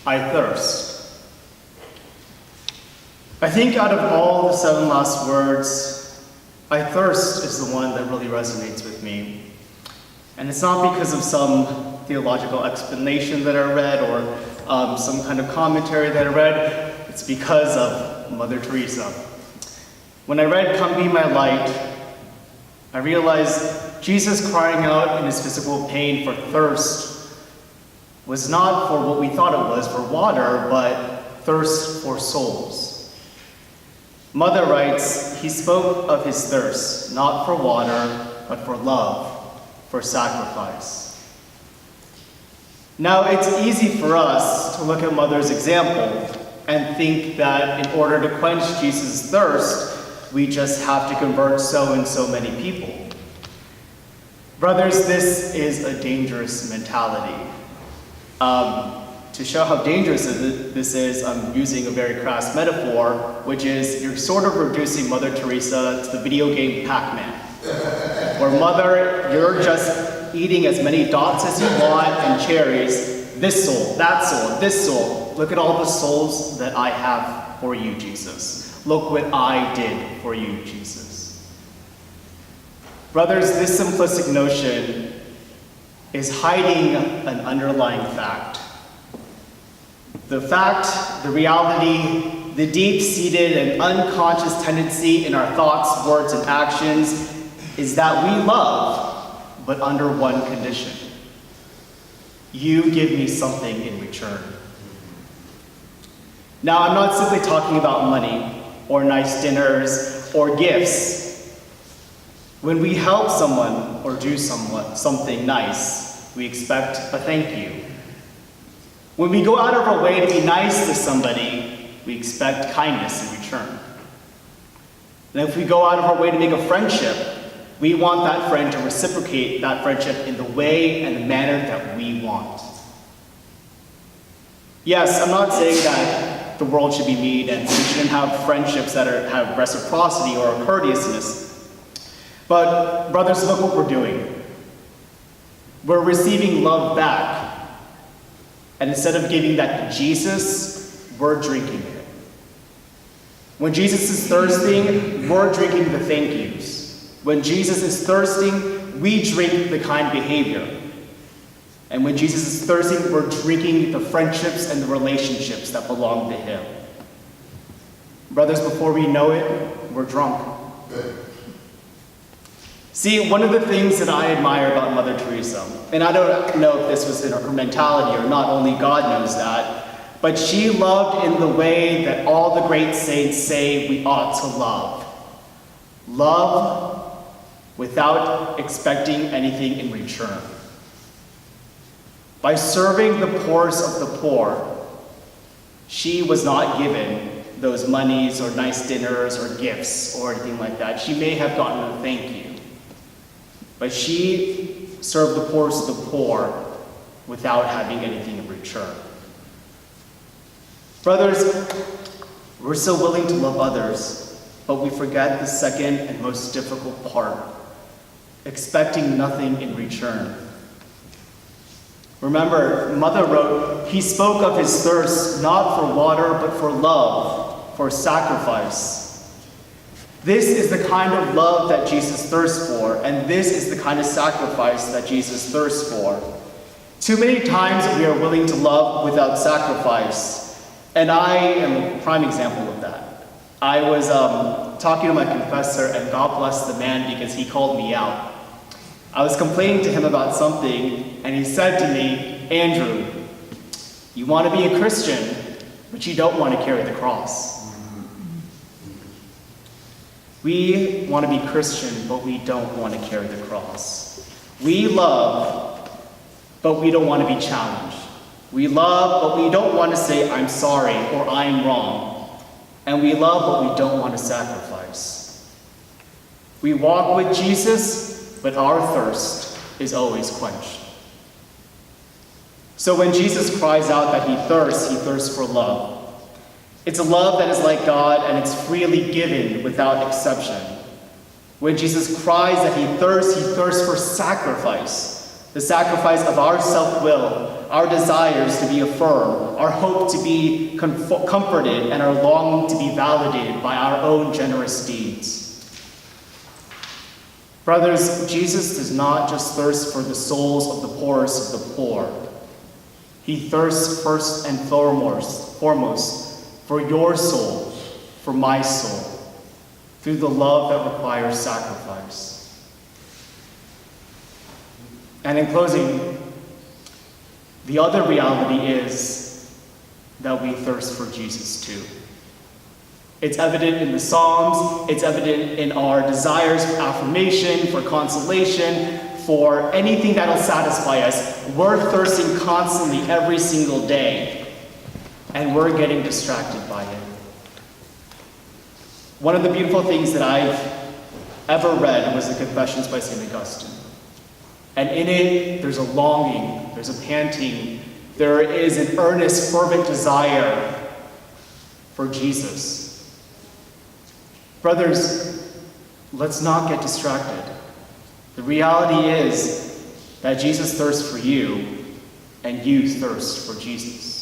I thirst. I think out of all the 7 last words, I thirst is the one that really resonates with me. And it's not because of some theological explanation that I read or some kind of commentary that I read. It's because of Mother Teresa. When I read Come Be My Light, I realized Jesus crying out in his physical pain for thirst was not for what we thought it was, for water, but thirst for souls. Mother writes, he spoke of his thirst, not for water, but for love, for sacrifice. Now, it's easy for us to look at Mother's example and think that in order to quench Jesus' thirst, we just have to convert so and so many people. Brothers, this is a dangerous mentality. To show how dangerous this is, I'm using a very crass metaphor, which is you're sort of reducing Mother Teresa to the video game Pac-Man. Where Mother, you're just eating as many dots as you want and cherries. This soul, that soul, this soul. Look at all the souls that I have for you, Jesus. Look what I did for you, Jesus. Brothers, this simplistic notion is hiding an underlying fact. The fact, the reality, the deep-seated and unconscious tendency in our thoughts, words, and actions is that we love, but under one condition. You give me something in return. Now, I'm not simply talking about money, or nice dinners, or gifts. When we help someone or do something nice, we expect a thank you. When we go out of our way to be nice to somebody, we expect kindness in return. And if we go out of our way to make a friendship, we want that friend to reciprocate that friendship in the way and the manner that we want. Yes, I'm not saying that the world should be mean and we shouldn't have friendships that have reciprocity or courteousness. But brothers, look what we're doing. We're receiving love back. And instead of giving that to Jesus, we're drinking it. When Jesus is thirsting, we're drinking the thank yous. When Jesus is thirsting, we drink the kind behavior. And when Jesus is thirsting, we're drinking the friendships and the relationships that belong to him. Brothers, before we know it, we're drunk. See, one of the things that I admire about Mother Teresa, and I don't know if this was in her mentality or not, only God knows that, but she loved in the way that all the great saints say we ought to love. Love without expecting anything in return. By serving the poorest of the poor, she was not given those monies or nice dinners or gifts or anything like that. She may have gotten a thank you. But she served the poorest of the poor without having anything in return. Brothers, we're so willing to love others, but we forget the second and most difficult part, expecting nothing in return. Remember, Mother wrote, he spoke of his thirst not for water, but for love, for sacrifice. This is the kind of love that Jesus thirsts for, and this is the kind of sacrifice that Jesus thirsts for. Too many times we are willing to love without sacrifice, and I am a prime example of that. I was talking to my confessor, and God bless the man because he called me out. I was complaining to him about something, and he said to me, Andrew, you want to be a Christian, but you don't want to carry the cross. We want to be Christian, but we don't want to carry the cross. We love, but we don't want to be challenged. We love, but we don't want to say, I'm sorry, or I'm wrong. And we love, but we don't want to sacrifice. We walk with Jesus, but our thirst is always quenched. So when Jesus cries out that he thirsts for love. It's a love that is like God, and it's freely given without exception. When Jesus cries that he thirsts for sacrifice, the sacrifice of our self-will, our desires to be affirmed, our hope to be comforted, and our longing to be validated by our own generous deeds. Brothers, Jesus does not just thirst for the souls of the poorest of the poor. He thirsts first and foremost for your soul, for my soul, through the love that requires sacrifice. And in closing, the other reality is that we thirst for Jesus too. It's evident in the Psalms, it's evident in our desires for affirmation, for consolation, for anything that'll satisfy us. We're thirsting constantly every single day, and we're getting distracted by it. One of the beautiful things that I've ever read was the Confessions by St. Augustine. And in it, there's a longing, there's a panting, there is an earnest, fervent desire for Jesus. Brothers, let's not get distracted. The reality is that Jesus thirsts for you, and you thirst for Jesus.